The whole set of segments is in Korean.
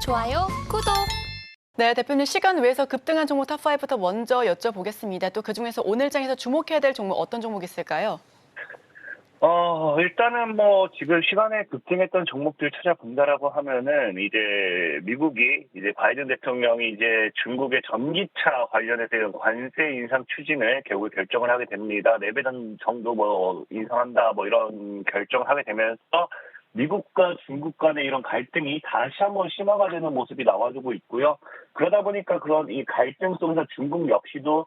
좋아요, 구독. 네, 대표님 시간 외에서 급등한 종목 탑5부터 먼저 여쭤보겠습니다. 또 그중에서 오늘 장에서 주목해야 될 종목 어떤 종목 있을까요? 일단은 뭐 지금 시간에 급등했던 종목들 찾아본다라고 하면은 이제 미국이 이제 바이든 대통령이 이제 중국의 전기차 관련해서 이런 관세 인상 추진을 결국 결정을 하게 됩니다. 4배 정도 뭐 인상한다 뭐 이런 결정을 하게 되면서 미국과 중국 간의 이런 갈등이 다시 한번 심화가 되는 모습이 나와주고 있고요. 그러다 보니까 그런 이 갈등 속에서 중국 역시도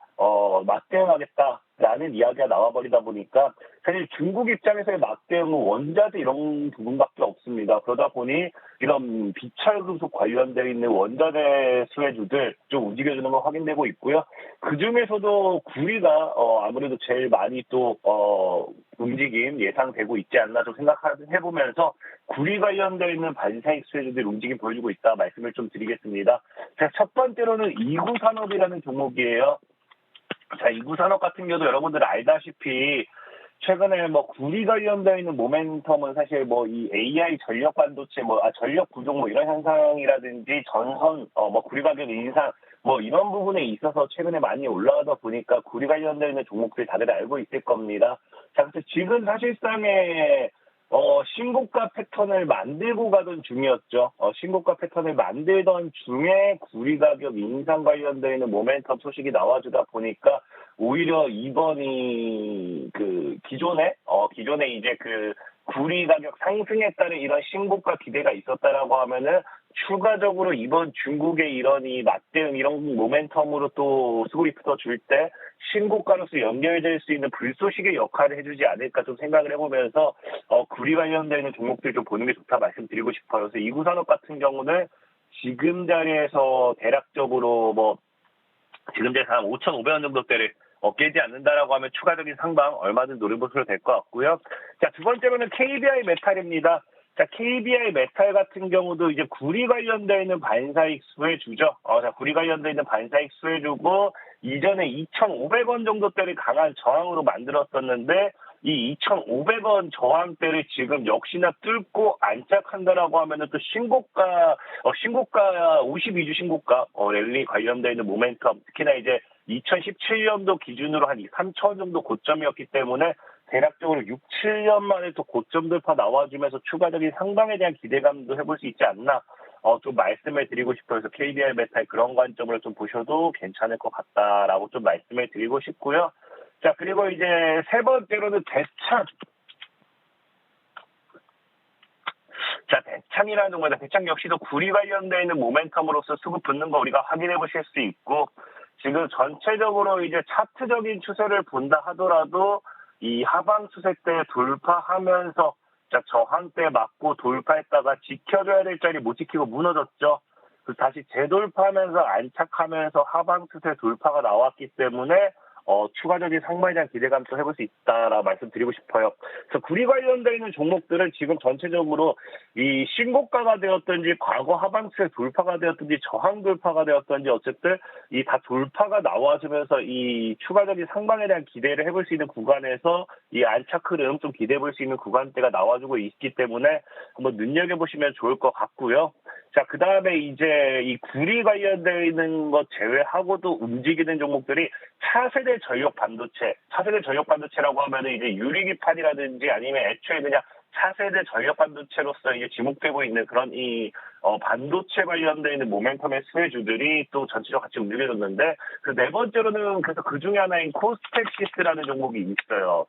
맞대응하겠다라는 이야기가 나와버리다 보니까 사실 중국 입장에서의 맞대응은 원자재 이런 부분밖에 없습니다. 그러다 보니 이런 비철금속 관련되어 있는 원자재 수혜주들 좀 움직여주는 거 확인되고 있고요. 그 중에서도 구리가 아무래도 제일 많이 또 움직임 예상되고 있지 않나 좀 생각해보면서 구리 관련되어 있는 반사익 수혜주들 움직임 보여주고 있다 말씀을 좀 드리겠습니다. 자, 첫 번째로는 이구산업이라는 종목이에요. 자, 이구산업 같은 경우도 여러분들 알다시피 최근에 뭐 구리 관련되어 있는 모멘텀은 사실 뭐 이 AI 전력 반도체 전력 부족 뭐 이런 현상이라든지 전선 뭐 구리 가격 인상 뭐 이런 부분에 있어서 최근에 많이 올라가다 보니까 구리 관련되어 있는 종목들 다들 알고 있을 겁니다. 자, 그래서 지금 사실상의 신고가 패턴을 만들고 가던 중이었죠. 신고가 패턴을 만들던 중에 구리 가격 인상 관련되어 있는 모멘텀 소식이 나와주다 보니까 오히려 이번이 기존에 이제 그 구리 가격 상승에 따른 이런 신고가 기대가 있었다라고 하면은 추가적으로 이번 중국의 이런 이 맞대응 이런 모멘텀으로 또 수급이 붙어줄 때 신고가로서 연결될 수 있는 불쏘시개 역할을 해주지 않을까 좀 생각을 해보면서 구리 관련되는 종목들 좀 보는 게 좋다 말씀드리고 싶어요. 그래서 이구산업 같은 경우는 지금 자리에서 대략적으로 뭐 지금 자리에서 한 5,500원 정도대를 깨지 않는다라고 하면 추가적인 상방 얼마든 노려보셔도 될 것 같고요. 자, 두 번째로는 KBI 메탈입니다. 자, KBI 메탈 같은 경우도 이제 구리 관련되어 있는 반사익 수혜주죠. 자, 구리 관련되어 있는 반사익 수혜주고 이전에 2,500원 정도대를 강한 저항으로 만들었었는데 이 2,500원 저항대를 지금 역시나 뚫고 안착한다라고 하면은 또 신고가 52주 신고가 랠리 관련되어 있는 모멘텀 특히나 이제 2017년도 기준으로 한 3,000원 정도 고점이었기 때문에 대략적으로 6, 7년 만에 또 고점 돌파 나와주면서 추가적인 상방에 대한 기대감도 해볼 수 있지 않나 좀 말씀을 드리고 싶어요. 그래서 KBI 메탈 그런 관점으로 좀 보셔도 괜찮을 것 같다라고 좀 말씀을 드리고 싶고요. 자, 그리고 이제 세 번째로는 대창. 자, 대창이라는 종목입니다. 대창 역시도 구리 관련되어 있는 모멘텀으로서 수급 붙는 거 우리가 확인해 보실 수 있고 지금 전체적으로 이제 차트적인 추세를 본다 하더라도 이 하방 추세 때 돌파하면서 자, 저항대 맞고 돌파했다가 지켜줘야 될 자리 못 지키고 무너졌죠. 그래서 다시 재돌파하면서 안착하면서 하방 추세 돌파가 나왔기 때문에 추가적인 상방에 대한 기대감도 해볼 수 있다라고 말씀드리고 싶어요. 그래서 구리 관련되어 있는 종목들은 지금 전체적으로 이 신고가가 되었든지 과거 하방추세 돌파가 되었든지 저항 돌파가 되었든지 어쨌든 이 다 돌파가 나와주면서 이 추가적인 상방에 대한 기대를 해볼 수 있는 구간에서 이 안착 흐름 좀 기대해 볼 수 있는 구간대가 나와주고 있기 때문에 한번 눈여겨보시면 좋을 것 같고요. 자, 그 다음에 이제 이 구리 관련되어 있는 것 제외하고도 움직이는 종목들이 차세대 전력 반도체라고 하면은 이제 유리기판이라든지 아니면 애초에 그냥 차세대 전력 반도체로서 이제 지목되고 있는 그런 이 반도체 관련되어 있는 모멘텀의 수혜주들이 또 전체적으로 같이 움직여졌는데 그 네 번째로는 그래서 그 중에 하나인 코스텍시스라는 종목이 있어요.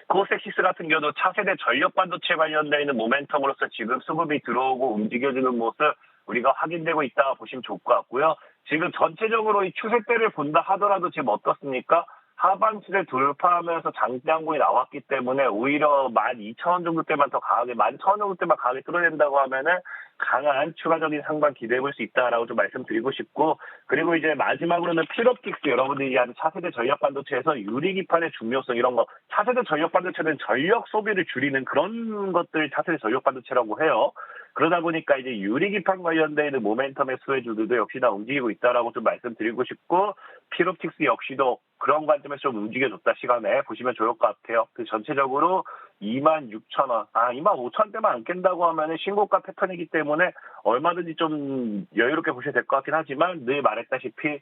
코스텍시스 같은 경우도 차세대 전력 반도체 관련되어 있는 모멘텀으로서 지금 수급이 들어오고 움직여주는 모습 우리가 확인되고 있다 보시면 좋을 것 같고요. 지금 전체적으로 이 추세대를 본다 하더라도 지금 어떻습니까? 하방 추세 돌파하면서 장대항공이 나왔기 때문에 오히려 12,000원 정도 때만 더 강하게 11,000원 정도 때만 강하게 끌어낸다고 하면은 강한 추가적인 상방 기대해 볼 수 있다라고 좀 말씀드리고 싶고 그리고 이제 마지막으로는 필옵틱스 여러분들이 얘기하는 차세대 전력 반도체에서 유리기판의 중요성 이런 거 차세대 전력 반도체는 전력 소비를 줄이는 그런 것들 차세대 전력 반도체라고 해요. 그러다 보니까 이제 유리기판 관련되어 있는 모멘텀의 수혜주들도 역시나 움직이고 있다라고 좀 말씀드리고 싶고 필옵틱스 역시도 그런 관점에서 좀 움직여줬다 시간에 보시면 좋을 것 같아요. 그 전체적으로 26,000원, 25,000원대만 안 깬다고 하면은 신고가 패턴이기 때문에 얼마든지 좀 여유롭게 보셔도 될 것 같긴 하지만 늘 말했다시피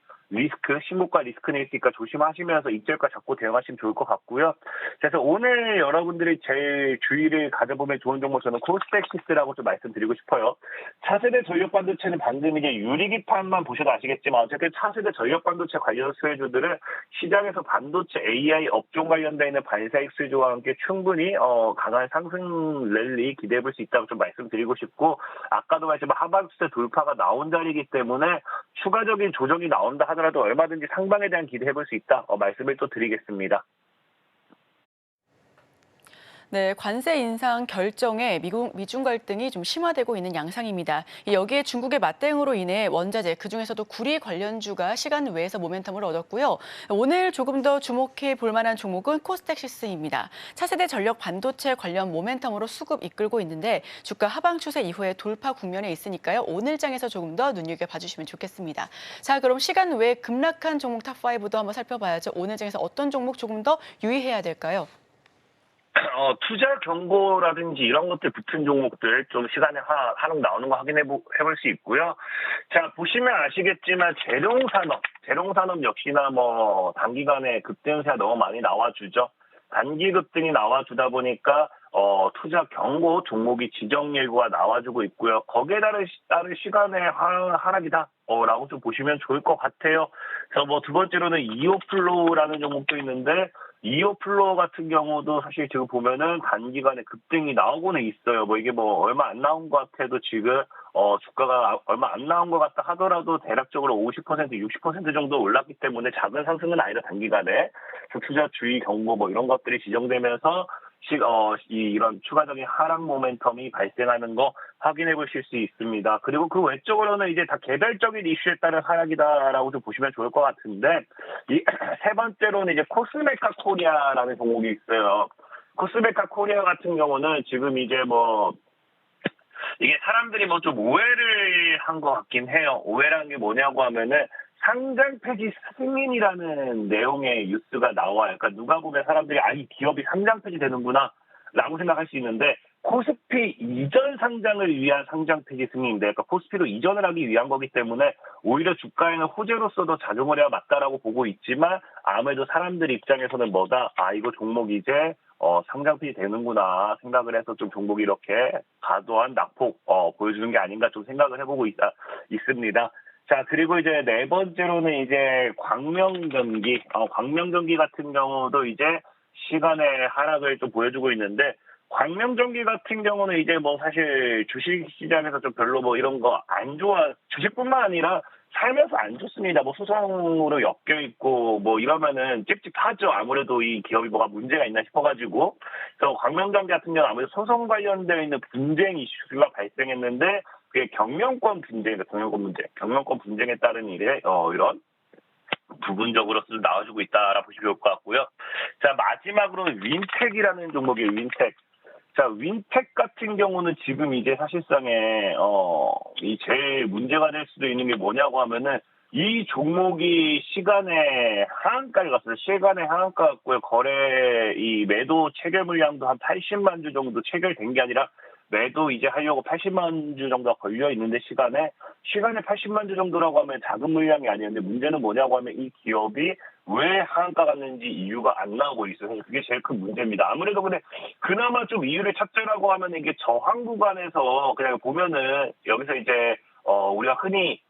신고가 리스크는 있으니까 조심하시면서 익절가 잡고 대응하시면 좋을 것 같고요. 그래서 오늘 여러분들이 제일 주의를 가져보면 좋은 종목 저는 코스닥시스라고 좀 말씀드리고 싶어요. 차세대 전력 반도체는 방금 이제 유리기판만 보셔도 아시겠지만 어쨌든 차세대 전력 반도체 관련 수혜주들은 시장에서 반도체 AI 업종 관련되어 있는 반사익 수혜주와 함께 충분히 강한 상승 랠리 기대해 볼 수 있다고 좀 말씀드리고 싶고 아까도 말씀한 하반기세 돌파가 나온 자리이기 때문에 추가적인 조정이 나온다 하더라도 얼마든지 상방에 대한 기대해 볼 수 있다 말씀을 또 드리겠습니다. 네, 관세 인상 결정에 미중 갈등이 좀 심화되고 있는 양상입니다. 여기에 중국의 맞대응으로 인해 원자재, 그중에서도 구리 관련주가 시간 외에서 모멘텀을 얻었고요. 오늘 조금 더 주목해 볼 만한 종목은 코스닥시스입니다. 차세대 전력 반도체 관련 모멘텀으로 수급 이끌고 있는데 주가 하방 추세 이후에 돌파 국면에 있으니까요. 오늘 장에서 조금 더 눈여겨봐 주시면 좋겠습니다. 자, 그럼 시간 외에 급락한 종목 탑5도 한번 살펴봐야죠. 오늘 장에서 어떤 종목 조금 더 유의해야 될까요? 투자 경고라든지 이런 것들 붙은 종목들 좀 시간에 하락 나오는 거 확인해 볼 수 있고요. 자, 보시면 아시겠지만 재룡산업 역시나 뭐 단기간에 급등세가 너무 많이 나와주죠. 단기 급등이 나와주다 보니까 투자 경고 종목이 지정 예고가 나와주고 있고요. 거기에 따른 시간의 하락이다. 라고 좀 보시면 좋을 것 같아요. 그래서 뭐 두 번째로는 이오플로우라는 종목도 있는데 이오플로우 같은 경우도 사실 지금 보면은 단기간에 급등이 나오고는 있어요. 뭐 이게 뭐 얼마 안 나온 것 같아도 지금 주가가 얼마 안 나온 것 같다 하더라도 대략적으로 50%, 60% 정도 올랐기 때문에 작은 상승은 아니다 단기간에. 투자 주의 경고 뭐 이런 것들이 지정되면서 이런 추가적인 하락 모멘텀이 발생하는 거 확인해 보실 수 있습니다. 그리고 그 외적으로는 이제 다 개별적인 이슈에 따른 하락이다라고 좀 보시면 좋을 것 같은데 이 세 번째로는 이제 코스메카 코리아라는 종목이 있어요. 코스메카 코리아 같은 경우는 지금 이제 뭐 이게 사람들이 뭐 좀 오해를 한 것 같긴 해요. 오해라는 게 뭐냐고 하면은 상장 폐지 승인이라는 내용의 뉴스가 나와요. 그러니까 누가 보면 사람들이 이 기업이 상장 폐지 되는구나 라고 생각할 수 있는데 코스피 이전 상장을 위한 상장 폐지 승인인데 그러니까 코스피로 이전을 하기 위한 거기 때문에 오히려 주가에는 호재로서도 작용을 해야 맞다라고 보고 있지만 아무래도 사람들 입장에서는 이거 종목이 이제 상장 폐지 되는구나 생각을 해서 좀 종목이 이렇게 과도한 낙폭 보여주는 게 아닌가 좀 생각을 해보고 있습니다. 자, 그리고 이제 네 번째로는 이제 광명전기 같은 경우도 이제 시간의 하락을 좀 보여주고 있는데, 광명전기 같은 경우는 이제 뭐 사실 주식시장에서 좀 별로 뭐 이런 거 안 주식뿐만 아니라 살면서 안 좋습니다. 뭐 소송으로 엮여있고 뭐 이러면은 찝찝하죠. 아무래도 이 기업이 뭐가 문제가 있나 싶어가지고. 그래서 광명전기 같은 경우는 아무래도 소송 관련되어 있는 분쟁 이슈가 발생했는데, 그게 경영권 분쟁에 따른 일에 이런 부분적으로서 나와주고 있다라고 보시면 좋을 것 같고요. 자, 마지막으로는 윈텍이라는 종목이에요. 윈텍. 자, 윈텍 같은 경우는 지금 이제 사실상에 이 제일 문제가 될 수도 있는 게 뭐냐고 하면은 이 종목이 시간에 하한가를 갔어요. 시간에 하한가 갔고요. 매도 체결 물량도 한 80만 주 정도 체결된 게 아니라 매도 이제 하려고 80만 주 정도가 걸려 있는데 시간에 80만 주 정도라고 하면 작은 물량이 아니었는데 문제는 뭐냐고 하면 이 기업이 왜 하한가 갔는지 이유가 안 나오고 있어요. 그래서 그게 제일 큰 문제입니다. 아무래도 근데 그나마 좀 이유를 찾자라고 하면 이게 저항 구간에서 그냥 보면은 여기서 이제 우리가 흔히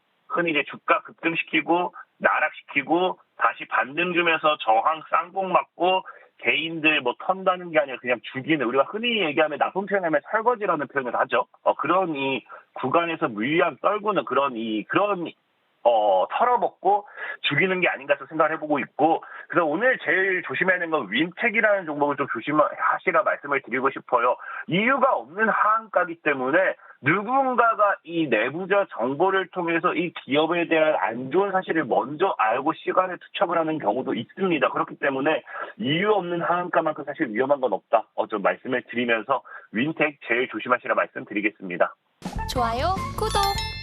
이제 주가 급등시키고 나락시키고 다시 반등 주면서 저항 쌍봉 맞고 개인들 뭐 턴다는 게 아니라 그냥 죽이는, 우리가 흔히 얘기하면 나쁜 표현하면 설거지라는 표현을 하죠. 그런 이 구간에서 물량 떨구는 그런 털어먹고 죽이는 게 아닌가 생각을 해보고 있고, 그래서 오늘 제일 조심해야 되는 건 윈텍이라는 종목을 좀 조심하시라 말씀을 드리고 싶어요. 이유가 없는 하한가기 때문에 누군가가 이 내부자 정보를 통해서 이 기업에 대한 안 좋은 사실을 먼저 알고 시간에 투척을 하는 경우도 있습니다. 그렇기 때문에 이유 없는 하한가만큼 사실 위험한 건 없다. 좀 말씀을 드리면서 윈텍 제일 조심하시라 말씀드리겠습니다. 좋아요, 구독!